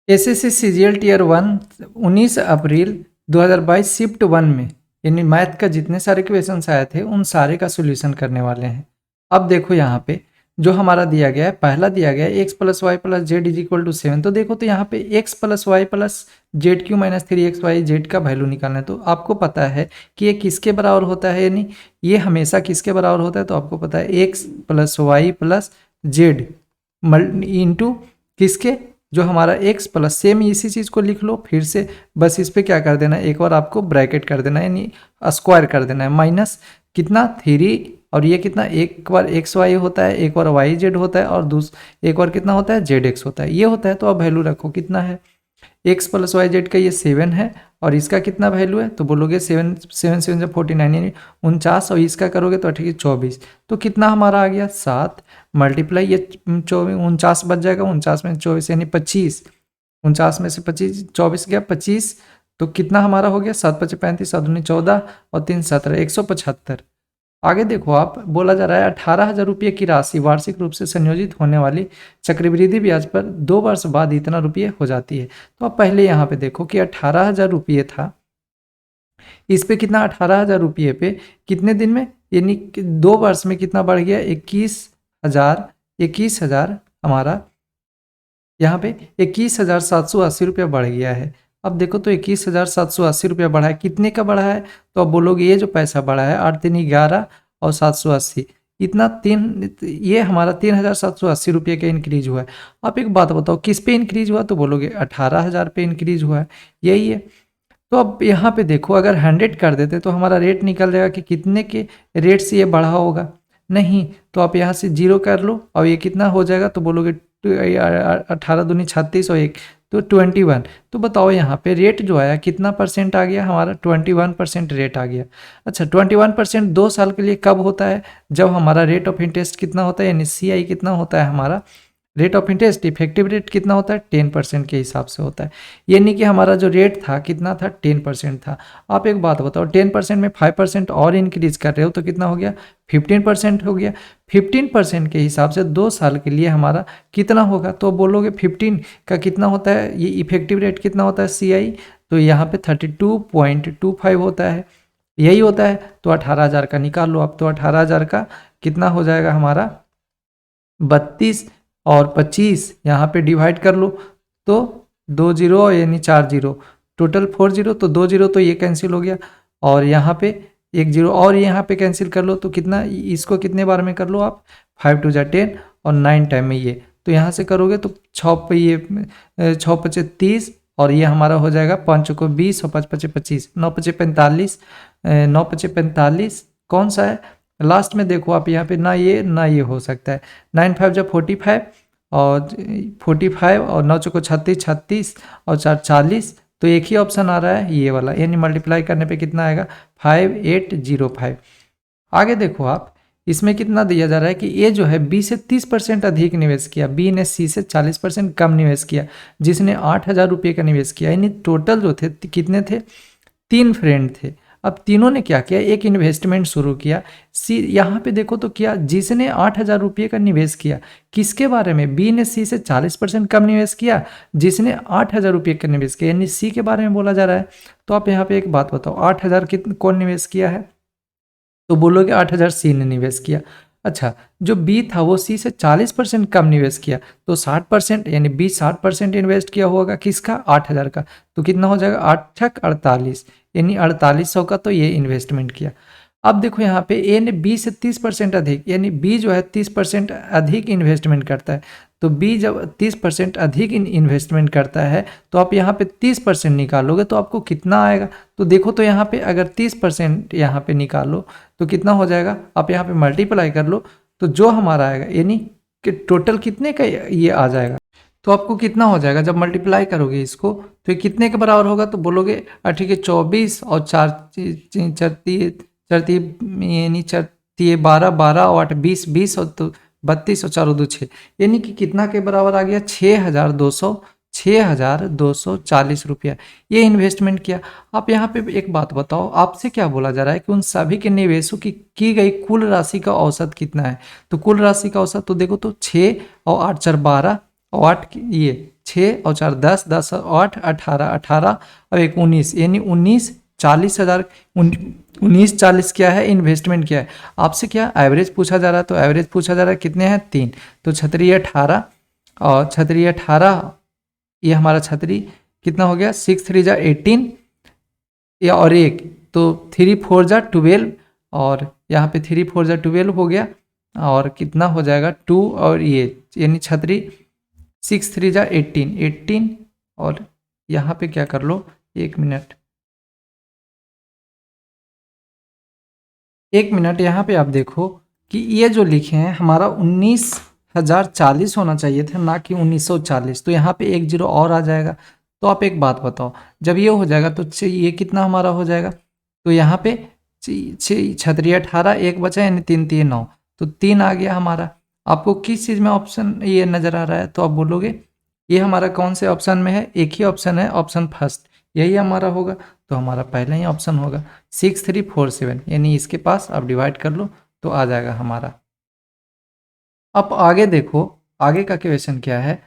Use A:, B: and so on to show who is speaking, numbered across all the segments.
A: SSC CGL tier 1 19 अप्रैल 2022 shift 1 में यानी math का जितने सारे क्वेश्चंस आए थे उन सारे का सोल्यूशन करने वाले हैं। अब देखो यहाँ पे जो हमारा दिया गया है, पहला दिया गया है X plus Y plus Z is equal to 7। तो देखो तो यहाँ पे X plus Y plus Z cube minus 3 X Y Z का वैल्यू निकालना है। तो आपको पता है कि ये किसके बराबर होता है, यानी ये हमेशा किसके बराबर होता है। तो आपको पता है X plus Y plus Z into किसके, जो हमारा x प्लस, सेम इसी चीज़ को लिख लो फिर से, बस इस पर क्या कर देना है, एक बार आपको ब्रैकेट कर देना है यानी स्क्वायर कर देना है, माइनस कितना 3 और ये कितना, एक बार एक्स वाई होता है, एक बार वाई जेड होता है और एक बार कितना होता है जेड एक्स होता है, ये होता है। तो अब वैल्यू रखो कितना है, एक्स प्लस वाई जेड का ये 7 है और इसका कितना वैल्यू है, तो बोलोगे 7 7 7 जब 49 यानी 49 और इसका करोगे तो ठीक है 24। तो कितना हमारा आ गया 7 मल्टीप्लाई ये 49 बच जाएगा, 49 में 24 यानी 25, 49 में से 25 24 गया 25। तो कितना हमारा हो गया 7 5 35 7 19 14 और 3 17 175। आगे देखो आप, बोला जा रहा है 18,000 रुपये की राशि वार्षिक रूप से संयोजित होने वाली चक्रवृद्धि ब्याज पर 2 वर्ष बाद इतना रुपये हो जाती है। तो आप पहले यहाँ पे देखो कि 18,000 रुपये था, इस पे कितना 18,000 रुपये पे कितने दिन में, यानी 2 वर्ष में कितना बढ़ गया 21,000 हमारा यहाँ पे 21,780 रुपया बढ़ गया है। अब देखो तो 21,780 रुपया बढ़ा है, कितने का बढ़ा है, तो अब बोलोगे ये जो पैसा बढ़ा है 8 3 11 और 780 इतना ये हमारा 3,780 रुपये का इंक्रीज हुआ है। आप एक बात बताओ किस पे इंक्रीज हुआ, तो बोलोगे 18,000 पे इंक्रीज हुआ है, यही है। तो अब यहाँ पे देखो अगर 100 कर देते तो हमारा रेट निकल जाएगा कि कितने के रेट से ये बढ़ा होगा, नहीं तो आप यहाँ से 0 कर लो और ये कितना हो जाएगा, तो बोलोगे 18 दूनी 36 और 1 तो 21। तो बताओ यहाँ पे रेट जो आया कितना परसेंट आ गया हमारा, 21% रेट आ गया। अच्छा 21% 2 साल के लिए कब होता है, जब हमारा रेट ऑफ इंटरेस्ट कितना होता है, यानी CI कितना होता है हमारा, rate of interest effective rate कितना होता है 10% के हिसाब से होता है, यानी कि हमारा जो रेट था कितना था 10% था। आप एक बात बताओ 10% में 5% और इंक्रीज कर रहे हो तो कितना हो गया 15% हो गया। 15% के हिसाब से 2 साल के लिए हमारा कितना होगा, तो बोलोगे 15 का कितना होता है, ये इफेक्टिव रेट कितना होता है CI, तो यहाँ पे 32.25 होता है, यही होता है। तो 18,000 का निकाल लो आप, तो 18,000 का कितना हो जाएगा हमारा 32 और 25 यहाँ पे डिवाइड कर लो तो 2 0 यानी 4 0 टोटल 4 0, तो 2 0 तो ये कैंसिल हो गया और यहाँ पे 1 0 और यहाँ पे कैंसिल कर लो, तो कितना, इसको कितने बार में कर लो आप, 5 2 10 और 9 टाइम में ये, तो यहाँ से करोगे तो 6 पे ये 6 5 30 और ये हमारा हो जाएगा 5 को 20 और 5 5 25 9 5 45 9 5 45 कौन सा है लास्ट में, देखो आप यहाँ पे ना ये हो सकता है, 9 5 जब 45 और 45 और 9 चौको 36 36 और 4 40, तो एक ही ऑप्शन आ रहा है ये वाला, यानी मल्टीप्लाई करने पे कितना आएगा 5805। आगे देखो आप, इसमें कितना दिया जा रहा है कि ये जो है B से 30% अधिक निवेश किया, B ने C से 40% कम निवेश किया, जिसने 8,000 रुपये का निवेश किया, यानी टोटल जो थे कितने थे 3 फ्रेंड थे। अब तीनों ने क्या किया, एक इन्वेस्टमेंट शुरू किया। यहाँ पे देखो तो क्या, जिसने 8,000 रुपये का निवेश किया किसके बारे में, B ने C से 40% कम निवेश किया, जिसने 8,000 रुपये का निवेश किया, यानी C के बारे में बोला जा रहा है। तो आप यहाँ पे एक बात बताओ 8,000 कौन निवेश किया है, तो बोलोगे 8,000 C ने निवेश किया। अच्छा जो B था वो C से 40% कम निवेश किया, तो 60% यानी B 60% इन्वेस्ट किया होगा किसका 8,000 का, तो कितना हो जाएगा 8 48 यानी 4800 का तो ये इन्वेस्टमेंट किया। अब देखो यहाँ पे A ने B से 30% अधिक, यानी B जो है 30% अधिक इन्वेस्टमेंट करता है, तो B जब 30% अधिक इन्वेस्टमेंट करता है तो आप यहाँ पे 30% निकालोगे तो आपको कितना आएगा, तो देखो तो यहाँ पे अगर 30% यहाँ पे निकालो तो कितना हो जाएगा, आप यहाँ पे मल्टीप्लाई कर लो तो जो हमारा आएगा यानी कि टोटल कितने का ये आ जाएगा, तो आपको कितना हो जाएगा जब मल्टीप्लाई करोगे इसको तो ये कितने के बराबर होगा, तो बोलोगे ठीक है 24 और 4 यानी 12 12 और 8 20 20 और तो 32 और 4 2 6, यानी कि कितना के बराबर आ गया 6,240 रुपया ये इन्वेस्टमेंट किया। आप यहाँ पे एक बात बताओ, आपसे क्या बोला जा रहा है कि उन सभी के निवेशों की गई कुल राशि का औसत कितना है, तो कुल राशि का औसत तो देखो तो 6 और 8 4 12 और 8 ये 6 और 4 10, 10 और 8 18, 18 और 1 19, यानी 19 40,000। 19 40 क्या है, इन्वेस्टमेंट क्या है। आपसे क्या एवरेज पूछा जा रहा है, तो एवरेज पूछा जा रहा है कितने हैं 3, तो छतरी 18 और छतरी 18, ये हमारा छतरी कितना हो गया 6 3 जा 18 या और एक, तो 3 4 जा 12 और यहाँ पे 3 4 जा 12 हो गया और कितना हो जाएगा 2 और ये यानी छतरी 6 3 जा 18 18 और यहाँ पे क्या कर लो 1 मिनट, 1 मिनट यहाँ पे आप देखो कि ये जो लिखे हैं हमारा 19,040 होना चाहिए था, ना कि 1940। तो यहाँ पे 1 0 और आ जाएगा। तो आप एक बात बताओ, जब ये हो जाएगा तो ये कितना हमारा हो जाएगा, तो यहाँ पे छतरी 18 एक बचा यानी 3 3 9, तो 3 आ गया हमारा। आपको किस चीज़ में ऑप्शन ये नज़र आ रहा है, तो आप बोलोगे ये हमारा कौन से ऑप्शन में है, एक ही ऑप्शन है, ऑप्शन फर्स्ट, यही हमारा होगा। तो हमारा पहला ही ऑप्शन होगा 6347, यानी इसके पास आप डिवाइड कर लो तो आ जाएगा हमारा। अब आगे देखो, आगे का क्वेश्चन क्या है,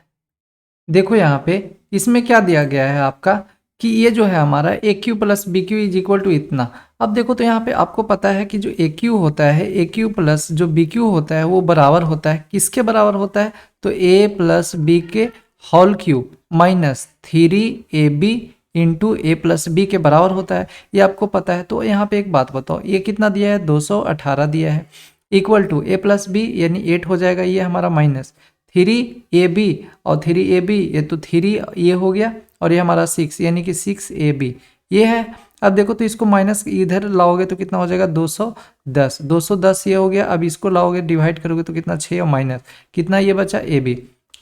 A: देखो यहाँ पे इसमें क्या दिया गया है आपका कि ये जो है हमारा a cube plus b cube is equal to इतना। अब देखो तो यहाँ पे आपको पता है कि जो ए क्यू होता है, ए क्यू प्लस जो बी क्यू होता है वो बराबर होता है, किसके बराबर होता है, तो ए प्लस बी के whole cube minus 3ab into a plus b के बराबर होता है, ये आपको पता है। तो यहाँ पे एक बात बताओ, ये कितना दिया है 218 दिया है, equal to A plus B यानी 8 हो जाएगा, ये हमारा माइनस 3ab और 3ab ये तो 3 ये हो गया और ये हमारा 6 यानी कि 6ab ये है। अब देखो तो इसको माइनस इधर लाओगे तो कितना हो जाएगा 210, 210 ये हो गया। अब इसको लाओगे डिवाइड करोगे तो कितना 6 और माइनस कितना ये बचा ab,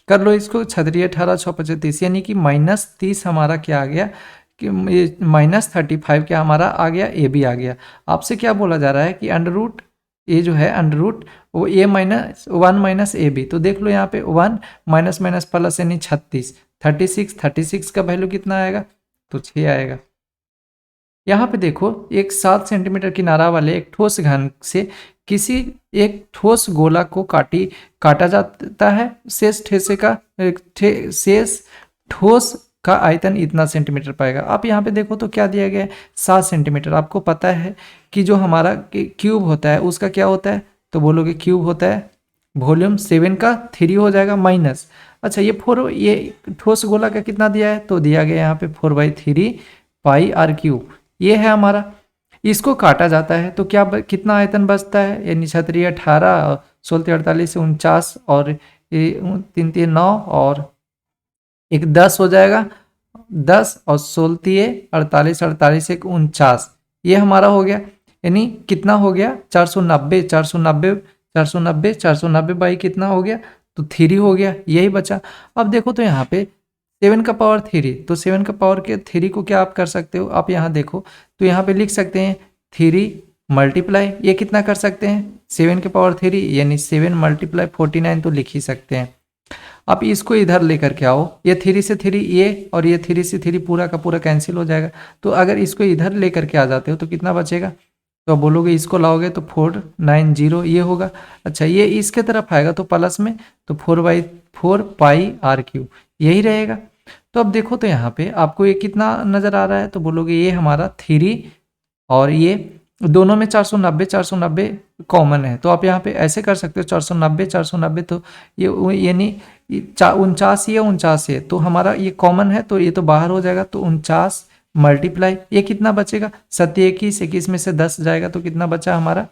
A: कर लो इसको, छतरी 18 6 25 यानी कि -30 हमारा क्या आ गया कि -35 क्या हमारा आ गया ab आ गया। आपसे क्या बोला जा रहा है कि अंडर रूट ये जो है अंडर रूट वो a minus 1 minus A B, तो देख लो यहाँ पे 1 माइनस माइनस प्लस यानी 36, 36 का वैल्यू कितना आएगा, तो 6 आएगा। यहाँ पे देखो एक 7 सेंटीमीटर किनारा वाले एक ठोस घन से किसी एक ठोस गोला को काटा जाता है, शेष ठोस का आयतन इतना सेंटीमीटर पाएगा। आप यहाँ पे देखो तो क्या दिया गया है 7 सेंटीमीटर। आपको पता है कि जो हमारा क्यूब होता है उसका क्या होता है, तो बोलोगे क्यूब होता है वॉल्यूम 7 का 3 हो जाएगा माइनस, अच्छा ये 4 ये ठोस गोला का कितना दिया है, तो दिया गया यहाँ पे 4/3 पाई आर क्यूब, ये है हमारा। इसको काटा जाता है तो क्या कितना आयतन बचता है, यानी छतरी 18 16 48 49 और 3 3 9 और एक 10 हो जाएगा, 10 और 16 48 48 एक 49, ये हमारा हो गया। यानी कितना हो गया 490 490 490 490 बाई कितना हो गया, तो 3 हो गया, यही बचा। अब देखो तो यहाँ पे 7 का पावर 3, तो 7 का पावर के 3 को क्या आप कर सकते हो, आप यहाँ देखो तो यहाँ पे लिख सकते हैं 3 मल्टीप्लाई ये कितना कर सकते हैं 7 के पावर 3 यानी 7 मल्टीप्लाई 49 तो लिख ही सकते हैं। आप इसको इधर लेकर के आओ, ये 3 से 3 ये और ये 3 से 3 पूरा का पूरा कैंसिल हो जाएगा। तो अगर इसको इधर लेकर के आ जाते हो तो कितना बचेगा, तो बोलोगे इसको लाओगे तो 490 ये होगा। अच्छा ये इसके तरफ आएगा तो प्लस में, तो 4/4 पाई आर क्यूब यही रहेगा। तो अब देखो तो यहाँ पे आपको ये कितना नज़र आ रहा है, तो बोलोगे ये हमारा 3 और ये दोनों में 490 490 कॉमन है, तो आप यहाँ पे ऐसे कर सकते हो 490 490, तो ये यानी 49 ये 49 है, तो हमारा ये कॉमन है तो ये तो बाहर हो जाएगा, तो 49 मल्टीप्लाई ये कितना बचेगा 27 21 में से 10 जाएगा तो कितना बचा हमारा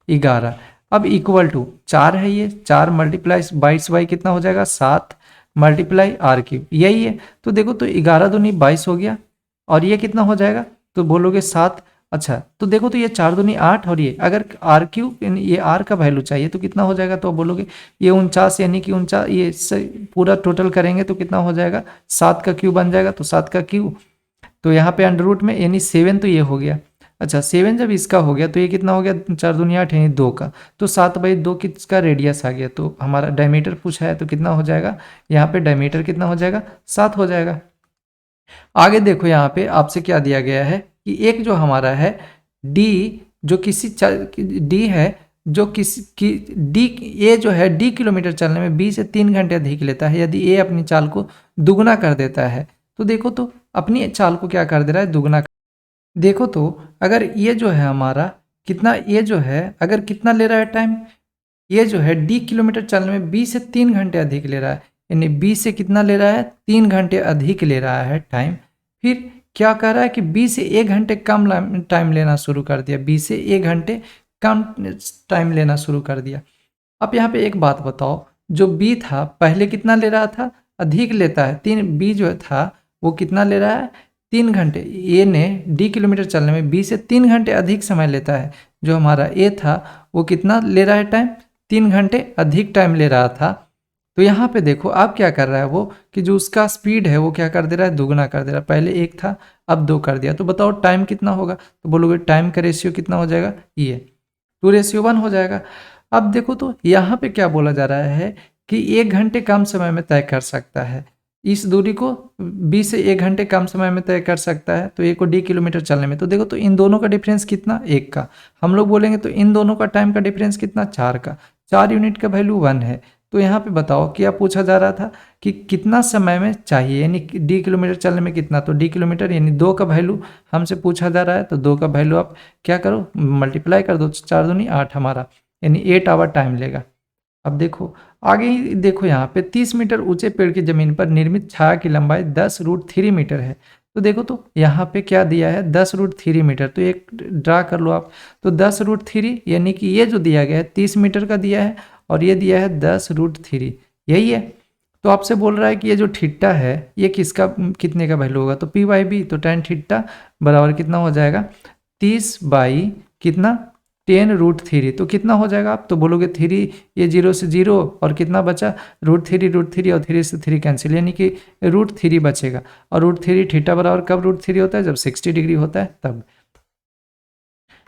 A: 11। अब इक्वल टू 4 है, ये 4 मल्टीप्लाई 22 बाई कितना हो जाएगा 7 मल्टीप्लाई आर क्यूब यही है। तो देखो तो 11 दूनी 22 हो गया और ये कितना हो जाएगा, तो बोलोगे 7। अच्छा तो देखो तो ये 4 दूनी 8 और ये अगर आर क्यूब ये आर का वैल्यू चाहिए तो कितना हो जाएगा, तो बोलोगे ये 49 यानी कि 49 ये पूरा टोटल करेंगे तो कितना हो जाएगा 7 का क्यूब बन जाएगा, तो 7 का क्यूब तो यहाँ पे अंडर रूट में यानी 7 तो ये हो गया। अच्छा 7 जब इसका हो गया तो ये कितना हो गया 4 दूनी 8 यानी 2 का, तो 7/2 किसका रेडियस आ गया, तो हमारा डायमीटर पूछा है तो कितना हो जाएगा, यहाँ पे डायमीटर कितना हो जाएगा 7 हो जाएगा। आगे देखो यहाँ पे आपसे क्या दिया गया है कि एक जो हमारा है डी जो किसी डी है जो की डी ए जो है डी किलोमीटर चलने में बी से 3 घंटे अधिक लेता है यदि ए अपनी चाल को दुगुना कर देता है। तो देखो तो अपनी चाल को क्या कर दे रहा है, दुगुना। देखो तो अगर ये जो है हमारा कितना, ये जो है अगर कितना ले रहा है टाइम, ये जो है डी किलोमीटर चलने में बी से 3 घंटे अधिक ले रहा है, यानी बी से कितना ले रहा है, 3 घंटे अधिक ले रहा है टाइम। फिर क्या कर रहा है कि बी से 1 घंटे कम टाइम लेना शुरू कर दिया, बी से 1 घंटे कम टाइम लेना शुरू कर दिया। अब यहाँ पे एक बात बताओ, जो बी था पहले कितना ले रहा था, अधिक लेता है, 3, बी जो था वो कितना ले रहा है, 3 घंटे। ए ने डी किलोमीटर चलने में बी से 3 घंटे अधिक समय लेता है। जो हमारा ए था वो कितना ले रहा है टाइम, 3 घंटे अधिक टाइम ले रहा था। तो यहाँ पे देखो अब क्या कर रहा है वो, कि जो उसका स्पीड है वो क्या कर दे रहा है, दुगना कर दे रहा है। पहले 1 था अब 2 कर दिया। तो बताओ टाइम कितना होगा, तो बोलोगे टाइम का रेशियो कितना हो जाएगा, ये 2:1 हो जाएगा। अब देखो तो यहाँ पे क्या बोला जा रहा है कि 1 घंटे कम समय में तय कर सकता है, इस दूरी को बी से 1 घंटे कम समय में तय कर सकता है, तो ए को डी किलोमीटर चलने में। तो देखो तो इन दोनों का डिफरेंस कितना, 1 का। हम लोग बोलेंगे तो इन दोनों का टाइम का डिफरेंस कितना, 4 का। 4 यूनिट का वैल्यू 1 है। तो यहाँ पे बताओ क्या पूछा जा रहा था कि कितना समय में चाहिए, यानी डी किलोमीटर चलने में कितना, तो डी किलोमीटर यानी 2 का वैल्यू हमसे पूछा जा रहा है। तो 2 का वैल्यू आप क्या करो, मल्टीप्लाई कर दो, 4 दूनी 8 हमारा, यानी 8 आवर टाइम लेगा। अब देखो आगे ही देखो, यहाँ पे 30 मीटर ऊंचे पेड़ की जमीन पर निर्मित छाया की लंबाई 10√3 मीटर है। तो देखो तो यहाँ पे क्या दिया है, 10√3 मीटर। तो एक ड्रा कर लो आप, तो 10√3 यानी कि ये जो दिया गया है 30 मीटर का दिया है और ये दिया है 10√3, यही है। तो आपसे बोल रहा है कि ये जो थीटा है ये किसका कितने का वैल्यू होगा, तो P/B, तो tan थीटा बराबर कितना हो जाएगा, 30 बाई कितना, 10√3। तो कितना हो जाएगा, आप तो बोलोगे 3, ये 0 से 0 और कितना बचा, √3 और 3 से 3 कैंसिल, यानी कि √3 बचेगा। और √3 थीटा बराबर कब √3 होता है, जब 60 डिग्री होता है तब।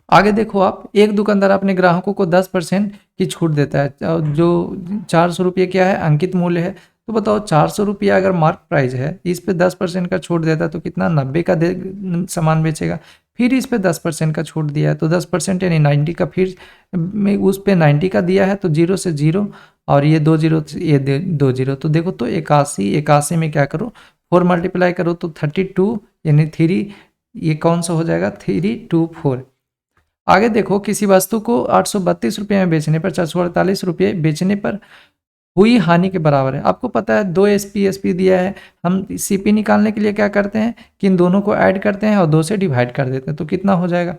A: आगे देखो आप, एक दुकानदार अपने ग्राहकों को 10% की छूट देता है, जो 400 रुपये क्या है, अंकित मूल्य है। तो बताओ 400 रुपया अगर मार्क प्राइस है, इस पे 10% का छूट देता है तो कितना, 90 का सामान बेचेगा। फिर इस पे 10% का छूट दिया है तो 10% यानी 90 का, फिर में उस पे 90 का दिया है तो 0 से 0 और ये 2 0, ये 2 0। तो देखो तो 81 में क्या करो, 4 मल्टीप्लाई करो तो 32 यानी 3, ये कौन सा हो जाएगा, 324। आगे देखो, किसी वस्तु को 832 रुपये में बेचने पर 448 रुपये बेचने पर हुई हानि के बराबर है। आपको पता है 2 SP दिया है, हम CP निकालने के लिए क्या करते हैं कि इन दोनों को ऐड करते हैं और 2 से डिवाइड कर देते हैं। तो कितना हो जाएगा,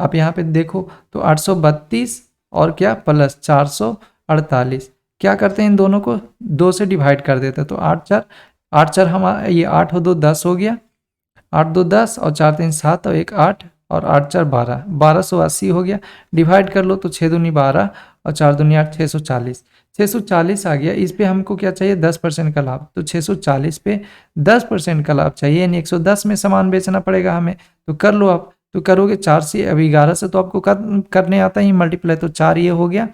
A: आप यहाँ पे देखो तो 832 और क्या प्लस 448, क्या करते हैं इन दोनों को 2 से डिवाइड कर देते हैं। तो 8 4 हमारा ये 8 और 2 10 हो गया, 8 2 10 और 4 3 7 और 1 8 और 8 4 12, 1280 हो गया। डिवाइड कर लो तो 6 दूनी 12 और 4 दूनी 8, 640, 640 आ गया। इस पे हमको क्या चाहिए, 10% का लाभ। तो 640 पे 10% का लाभ चाहिए, यानी 110 में सामान बेचना पड़ेगा हमें। तो कर लो आप, तो करोगे 4 से, अभी 11 से तो आपको करने आता ही मल्टीप्लाई, तो 4 ये हो गया,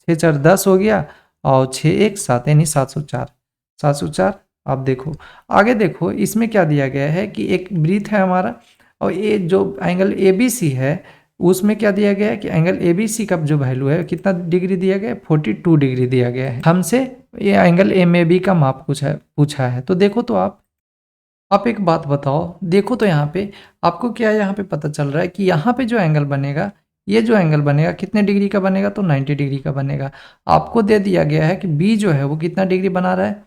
A: 6 4 10 हो गया और 6 1 7 यानी 704, 704। आप देखो आगे देखो, इसमें क्या दिया गया है कि एक वृत्त है हमारा और ये जो एंगल ABC है उसमें क्या दिया गया है कि एंगल ABC का जो वैल्यू है कितना डिग्री दिया गया है, 42 डिग्री दिया गया है। हमसे ये एंगल MAB का माप पूछा है। तो देखो तो आप एक बात बताओ, देखो तो यहाँ पे आपको क्या यहाँ पे पता चल रहा है कि यहाँ पे जो एंगल बनेगा, ये जो एंगल बनेगा कितने डिग्री का बनेगा, तो 90 डिग्री का बनेगा। आपको दे दिया गया है कि B जो है वो कितना डिग्री बना रहा है,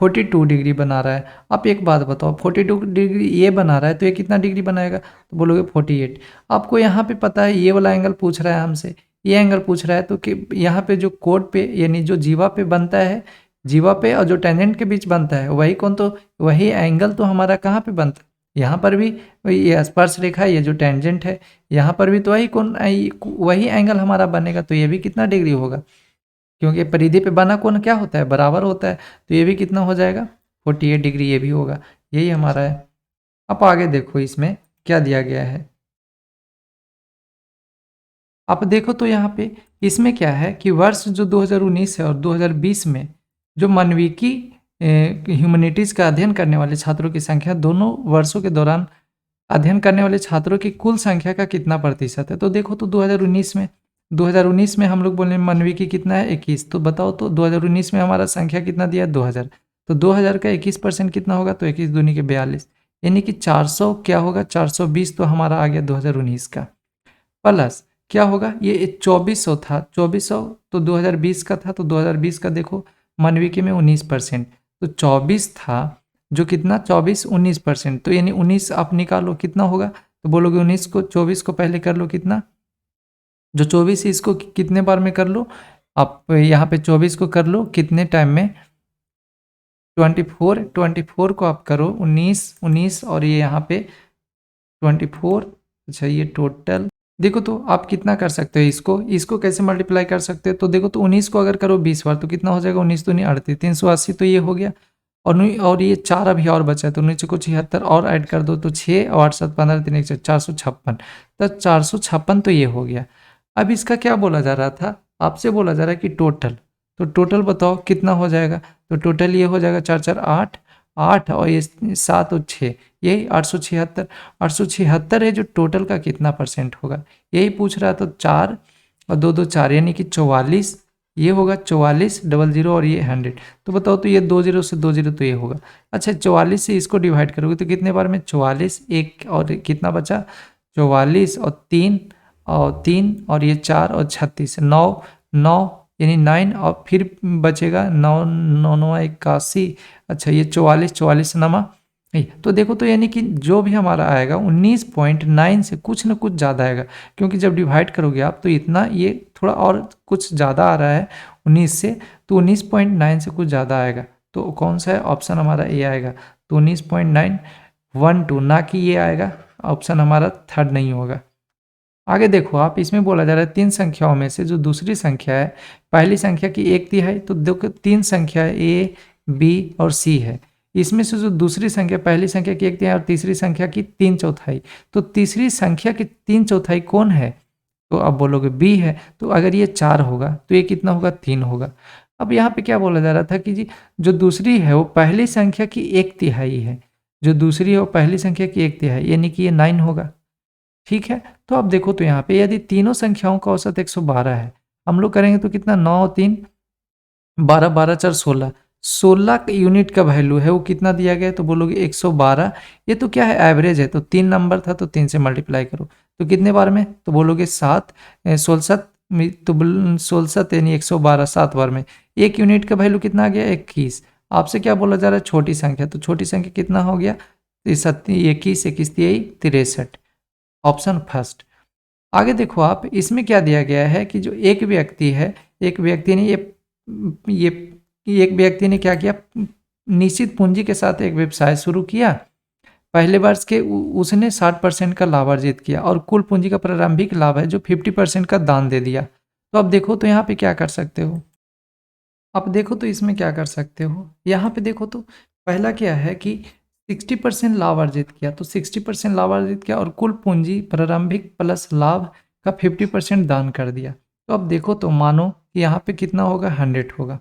A: 42 डिग्री बना रहा है। आप एक बात बताओ, 42 डिग्री ये बना रहा है तो ये कितना डिग्री बनाएगा, तो बोलोगे 48। आपको यहाँ पे पता है ये वाला एंगल पूछ रहा है हमसे, ये एंगल पूछ रहा है, तो कि यहाँ पे जो कोड पे यानी जो जीवा पे बनता है, जीवा पे और जो टेंजेंट के बीच बनता है वही कौन, तो वही एंगल तो हमारा कहाँ पे बनता है, यहाँ पर भी ये स्पर्श रेखा, ये जो टेंजेंट है यहाँ पर भी तो वही एंगल हमारा बनेगा। तो ये भी कितना डिग्री होगा, क्योंकि परिधि पे बना कोण क्या होता है, बराबर होता है। तो ये भी कितना हो जाएगा, 48 डिग्री ये भी होगा, यही हमारा है। अब आगे देखो इसमें क्या दिया गया है, आप देखो तो यहाँ पे इसमें क्या है कि वर्ष जो 2019 है और 2020 में जो मानविकी ह्यूमैनिटीज़ का अध्ययन करने वाले छात्रों की संख्या दोनों वर्षों के दौरान अध्ययन करने वाले छात्रों की कुल संख्या का कितना प्रतिशत है। तो देखो तो 2019 में 2019 में हम लोग बोले मानविकी कितना है 21, तो बताओ तो 2019 में हमारा संख्या कितना दिया है 2000, तो 2000 का 21% कितना होगा, तो 21 दूनी के 42, यानी कि 400 क्या होगा 420 तो हमारा आ गया 2019 का, प्लस क्या होगा ये 2400 था, 2400 तो 2020 का था, तो 2020 का देखो मानविकी में 19%, तो 24 था जो कितना 24 19%, तो यानी 19 आप निकालो कितना होगा, तो बोलोगे 19 को 24 को पहले कर लो कितना, जो 24 है इसको कितने बार में कर लो, आप यहाँ पे 24 को कर लो कितने टाइम में 24, 24 को आप करो 19 19 और ये यहाँ पे 24, अच्छा ये टोटल देखो तो आप कितना कर सकते हो, इसको कैसे मल्टीप्लाई कर सकते हो, तो देखो तो 19 को अगर करो 20 बार तो कितना हो जाएगा 19 तो नहीं 38 380, तो ये हो गया, और ये 4 अभी और बचा है तो नीचे को 76 और ऐड कर दो तो 6 और 8 7 15 3 1 456, तो 456 तो ये हो गया। अब इसका क्या बोला जा रहा था, आपसे बोला जा रहा है कि टोटल, तो टोटल बताओ कितना हो जाएगा, तो टोटल ये हो जाएगा 4 4 8 8 और ये 7 और 6 यही 876, 876 है जो टोटल का कितना परसेंट होगा यही पूछ रहा, तो 4 और 2 2 4 यानी कि 44, ये होगा 44 00 और ये 100, तो बताओ तो ये 20 से 20 तो ये होगा, अच्छा 44 से इसको डिवाइड करोगे तो कितने बार में 44 एक और कितना बचा 44 और 3 और 3 और ये 4 और 36 9 9 यानी 9 और फिर बचेगा 9 9 9 81, अच्छा ये 44 44 नमा, तो देखो तो यानी कि जो भी हमारा आएगा 19.9 से कुछ ना कुछ ज़्यादा आएगा, क्योंकि जब डिवाइड करोगे आप तो इतना ये थोड़ा और कुछ ज़्यादा आ रहा है 19 से, तो 19.9 से कुछ ज़्यादा आएगा, तो कौन सा है ऑप्शन हमारा ए आएगा, तो 19.912 ना कि ये आएगा, ऑप्शन हमारा थर्ड नहीं होगा। आगे देखो आप, इसमें बोला जा रहा है 3 संख्याओं में से जो दूसरी संख्या है पहली संख्या की 1/3, तो देखो 3 संख्या ए बी और सी है, इसमें से जो दूसरी संख्या पहली संख्या की 1/3 और तीसरी संख्या की 3/4, तो तीसरी संख्या की 3/4 कौन है, तो अब बोलोगे बी है, तो अगर ये 4 होगा तो ये कितना होगा 3 होगा। अब यहाँ पे क्या बोला जा रहा था कि जी जो दूसरी है वो पहली संख्या की 1/3 है, जो दूसरी है वो पहली संख्या की 1/3 यानी कि ये 9 होगा, ठीक है। तो अब देखो तो यहाँ पे यदि तीनों संख्याओं का औसत 112 है, हम लोग करेंगे तो कितना 9 3 12 12 4 16, 16 यूनिट का वैल्यू है वो कितना दिया गया है, तो बोलोगे 112, ये तो क्या है एवरेज है, तो 3 नंबर था तो 3 से मल्टीप्लाई करो तो कितने बार में, तो बोलोगे 7 16 तो 16 यानी 112 7 बार में, 1 यूनिट का वैल्यू कितना आ गया 21, आपसे क्या बोला जा रहा है छोटी संख्या, तो छोटी संख्या कितना हो गया 21 21 63, ऑप्शन फर्स्ट। आगे देखो आप, इसमें क्या दिया गया है कि जो एक व्यक्ति है, एक व्यक्ति ने ये एक व्यक्ति ने क्या किया, निश्चित पूंजी के साथ एक व्यवसाय शुरू किया, पहले वर्ष के उसने 60% का लाभ अर्जित किया और कुल पूंजी का प्रारंभिक लाभ है जो 50% का दान दे दिया, तो अब देखो तो यहाँ पे क्या कर सकते हो, अब देखो तो इसमें क्या कर सकते हो, यहाँ पे देखो तो पहला क्या है कि 60% लाभ अर्जित किया, तो 60% लाभ अर्जित किया और कुल पूंजी प्रारंभिक प्लस लाभ का 50% दान कर दिया, तो अब देखो तो मानो कि यहाँ पे कितना होगा 100 होगा,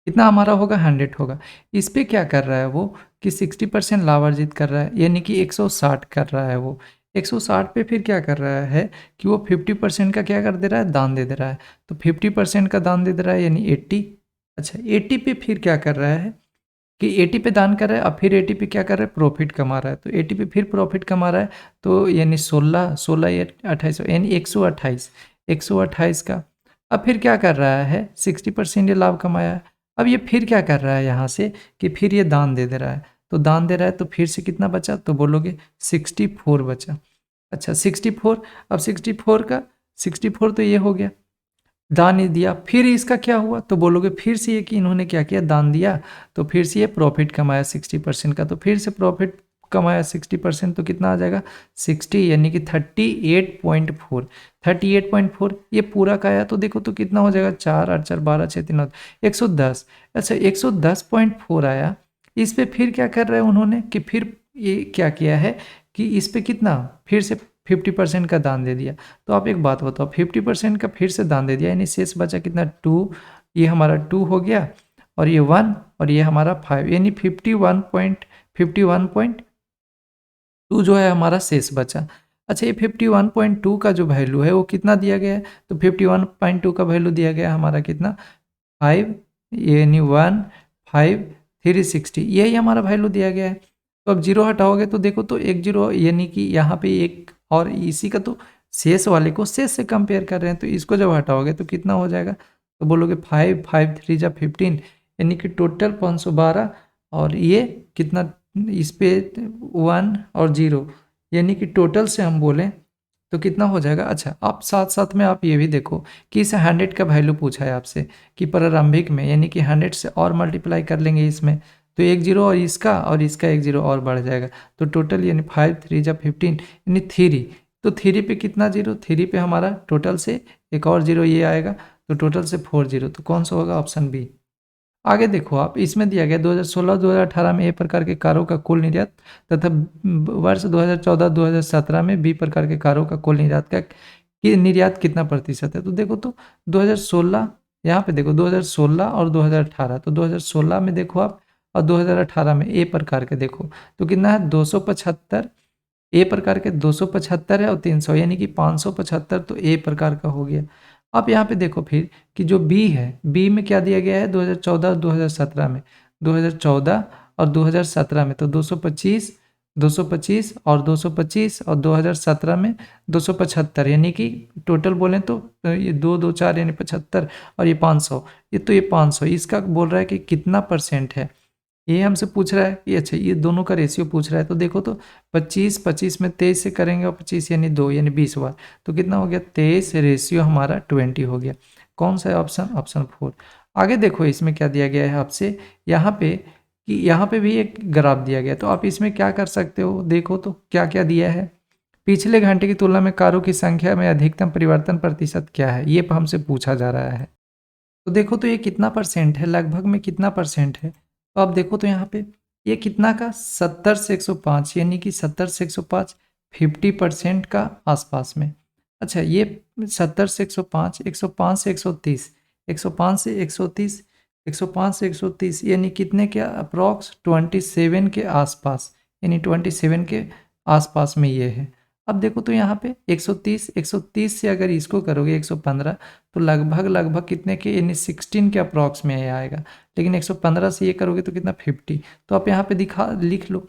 A: कितना हमारा होगा 100 होगा, इस पे क्या कर रहा है वो कि 60% लाभ अर्जित कर रहा है यानी कि 160 कर रहा है वो, 160 पे फिर क्या कर रहा है कि वो 50% का क्या कर दे रहा है दान दे रहा है, तो 50% का दान दे रहा है यानी 80, अच्छा 80 पे फिर क्या कर रहा है कि 80 पे दान कर रहा है, अब फिर 80 पे क्या कर रहा है प्रॉफिट कमा रहा है, तो 80 पे फिर प्रॉफिट कमा रहा है, तो यानी 16 16 ये 28 यानी 128 का, अब फिर क्या कर रहा है 60% ये लाभ कमाया है, अब ये फिर क्या कर रहा है यहाँ से कि फिर ये दान दे रहा है, तो दान दे रहा है तो फिर से कितना बचा, तो बोलोगे 64 बचा, अच्छा 64, अब 64 तो ये हो गया दान ही दिया, फिर इसका क्या हुआ, तो बोलोगे फिर से ये कि इन्होंने क्या किया दान दिया, तो फिर से ये प्रॉफिट कमाया 60% का, तो फिर से प्रॉफिट कमाया 60%, तो कितना आ जाएगा 60 यानी कि 38.4, 38.4 ये पूरा का आया, तो देखो तो कितना हो जाएगा 4 8 4 12 6 3 110, अच्छा 110.4 आया, इस पे फिर क्या कर रहे हैं उन्होंने कि फिर ये क्या किया है कि इस पे कितना फिर से 50% का दान दे दिया, तो आप एक बात बताओ 50% का फिर से दान दे दिया यानी शेष बचा कितना 2, ये हमारा 2 हो गया और ये 1 और ये हमारा 5 यानी 51.2 जो है हमारा शेष बचा, अच्छा, ये 51.2 का जो वैल्यू है वो कितना दिया गया है, तो 51.2 का वैल्यू दिया गया है हमारा कितना 5 यानी 15360, यही हमारा वैल्यू दिया गया है। तो अब जीरो हटाओगे तो देखो तो एक जीरो यानी कि यहाँ पे एक, और इसी का तो शेष वाले को शेष से कंपेयर कर रहे हैं, तो इसको जब हटाओगे तो कितना हो जाएगा, तो बोलोगे 5 5 3 जा 15 यानी कि टोटल 512, और ये कितना इस पे 1 और 0 यानी कि टोटल से हम बोलें तो कितना हो जाएगा। अच्छा, आप साथ साथ में आप ये भी देखो कि इसे 100 का वैल्यू पूछा है आपसे कि प्रारंभिक में, यानी कि 100 से और मल्टीप्लाई कर लेंगे इसमें तो एक जीरो और इसका एक जीरो और बढ़ जाएगा, तो टोटल यानी 5 3 जा 15 यानी 3, तो 3 पे कितना जीरो, 3 पे हमारा टोटल से एक और जीरो ये आएगा, तो टोटल से 4 जीरो, तो कौन सा होगा, ऑप्शन बी। आगे देखो आप, इसमें दिया गया 2016-2018 में ए प्रकार के कारों का कुल निर्यात तथा वर्ष 2014-2017 में बी प्रकार के कारों का कुल निर्यात कितना प्रतिशत है। तो देखो तो 2016, यहाँ पे देखो 2016 और 2018, तो 2016 में देखो आप और 2018 में ए प्रकार के देखो तो कितना है 275, ए प्रकार के 275 है और 300 यानी कि 575, तो ए प्रकार का हो गया। आप यहाँ पे देखो फिर कि जो बी है, बी में क्या दिया गया है 2014 और 2017 में, 2014 और 2017 में तो 225 225 और 225 और 2017 में 275 यानी कि टोटल बोलें तो ये 2 2 4 यानी 75 और ये 500, ये तो ये 500, इसका बोल रहा है कि कितना परसेंट है, ये हमसे पूछ रहा है कि अच्छा ये दोनों का रेशियो पूछ रहा है। तो देखो तो 25 25 में 23 से करेंगे और 25 यानी 2 यानी 20 बार, तो कितना हो गया 23 रेशियो हमारा 20 हो गया। कौन सा है ऑप्शन, ऑप्शन 4। आगे देखो इसमें क्या दिया गया है आपसे, यहाँ पे कि यहाँ पे भी एक ग्राफ दिया गया, तो आप इसमें क्या कर सकते हो, देखो तो क्या क्या दिया है। पिछले घंटे की तुलना में कारों की संख्या में अधिकतम परिवर्तन प्रतिशत क्या है, ये हमसे पूछा जा रहा है। तो देखो तो ये कितना परसेंट है, लगभग में कितना परसेंट है, तो आप देखो तो यहाँ पे ये कितना का 70 से 105 यानी कि 70 से 105 50% का आसपास में। अच्छा, ये 70 से 105 105 से 130 105 से 130 105 से 130 यानी कितने के अप्रॉक्स 27 के आसपास, यानी 27 के आसपास में ये है। अब देखो तो यहाँ पे 130 से अगर इसको करोगे 115 तो लगभग लगभग कितने के यानी 16 के अप्रॉक्स में आएगा, लेकिन 115 से ये करोगे तो कितना 50, तो आप यहाँ पे दिखा लिख लो।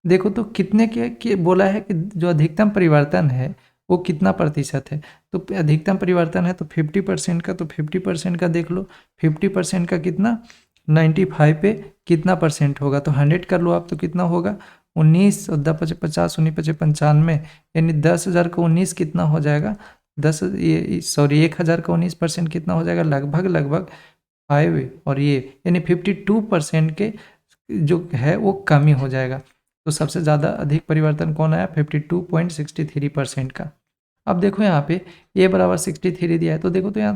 A: देखो तो कितने के बोला है कि जो अधिकतम परिवर्तन है वो कितना प्रतिशत है, तो अधिकतम परिवर्तन है तो 50% का, तो 50% का देख लो, 50% का कितना 95 पे कितना परसेंट होगा, तो 100 कर लो आप, तो कितना होगा 19 और 10 50 19 95 यानी 10,000 का 19 कितना हो जाएगा, 1,000 का 19% कितना हो जाएगा, लगभग लगभग 5 और ये यानी 52% के जो है वो कमी हो जाएगा। तो सबसे ज़्यादा अधिक परिवर्तन कौन आया 52.63% का। अब देखो यहाँ पे ए बराबर 63 दिया है, तो देखो तो यहाँ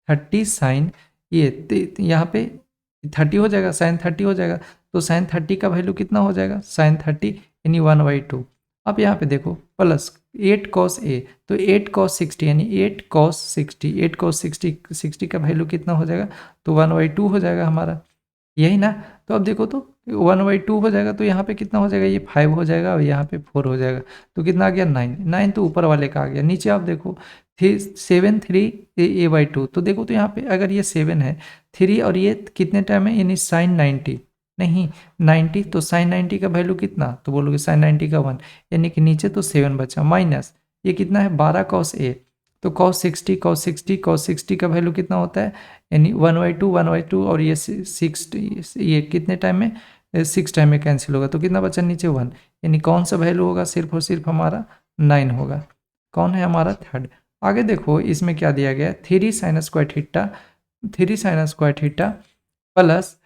A: 30 साइन ये यहाँ पे 30 हो जाएगा, साइन 30 हो जाएगा, तो साइन 30 का वैल्यू कितना हो जाएगा, साइन 30 यानी 1/2। अब यहाँ पे देखो प्लस 8 cos a, तो 8 cos 60 यानी 8 cos 60 का वैल्यू कितना हो जाएगा, तो 1/2 हो जाएगा हमारा, यही ना। तो अब देखो तो 1/2 हो जाएगा, तो यहाँ पे कितना हो जाएगा, ये 5 हो जाएगा और यहाँ पे 4 हो जाएगा, तो कितना आ गया 9 9, तो ऊपर वाले का आ गया। नीचे आप देखो 7 3 a/2, तो देखो तो यहाँ पे अगर ये 7 है 3 और ये कितने टाइम है यानी साइन 90 नहीं 90, तो साइन 90 का वैल्यू कितना, तो बोलोगे साइन 90 का 1 यानी कि नीचे तो 7 बचा, माइनस ये कितना है 12 cos a, तो cos 60 का वैल्यू कितना होता है यानी 1/2 और ये 6 ये कितने टाइम में 6 टाइम में कैंसिल होगा, तो कितना बचा नीचे 1, यानी कौन सा वैल्यू होगा, सिर्फ और सिर्फ हमारा 9 होगा। कौन है हमारा थर्ड। आगे देखो इसमें क्या दिया गया है 3 sin square theta plus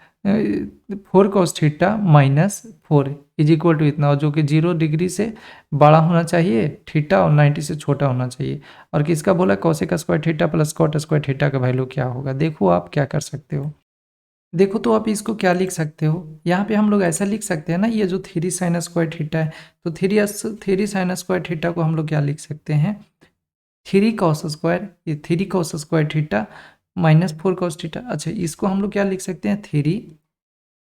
A: 4 cos theta minus 4 is equal to इतना, और जो कि 0 डिग्री से बड़ा होना चाहिए थीटा और 90 से छोटा होना चाहिए। और किसका बोला cosec square theta plus cot square theta का वैल्यू क्या होगा। देखो आप क्या कर सकते हो, देखो तो आप इसको क्या लिख सकते हो, यहाँ पे हम लोग ऐसा लिख सकते हैं ना, ये जो 3 sin स्क्वायर थीटा है तो 3 sin स्क्वायर थीटा को हम लोग क्या लिख सकते हैं 3 cos स्क्वायर, ये 3 cos square theta minus 4 cos theta. अच्छा, इसको हम लोग क्या लिख सकते हैं 3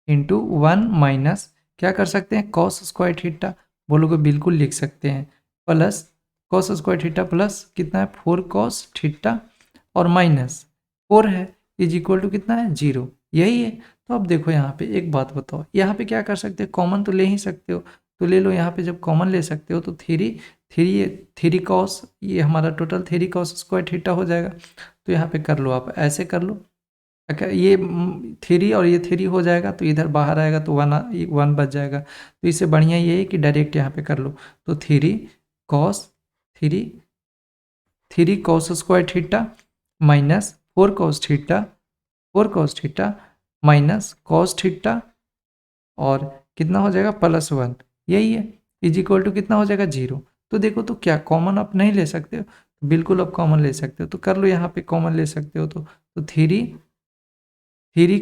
A: इंटू 1 माइनस क्या कर सकते हैं cos स्क्वायर थीटा, बोलोगे बिल्कुल लिख सकते हैं, plus cos square theta plus कितना है 4 कॉस थीटा और माइनस 4 है इज इक्वल टू कितना है 0, यही है। तो अब देखो यहाँ पे एक बात बताओ, यहाँ पे क्या कर सकते हो, कॉमन तो ले ही सकते हो, तो ले लो। यहाँ पे जब कॉमन ले सकते हो तो थ्री कॉस, ये हमारा टोटल 3 कॉस स्क्वायर थीटा हो जाएगा। तो यहाँ पे कर लो, आप ऐसे कर लो। अगर ये 3 और ये 3 हो जाएगा तो इधर बाहर आएगा तो 1 बच जाएगा। तो इससे बढ़िया ये है कि डायरेक्ट यहाँ पे कर लो। तो 3 cos square theta minus 4 cos theta minus cos theta और कितना हो जाएगा +1, यही है, इज इक्वल टू कितना हो जाएगा 0। तो देखो, तो क्या कॉमन आप नहीं ले सकते हो, तो बिल्कुल आप कॉमन ले सकते हो। तो कर लो, यहाँ पे कॉमन ले सकते हो तो 3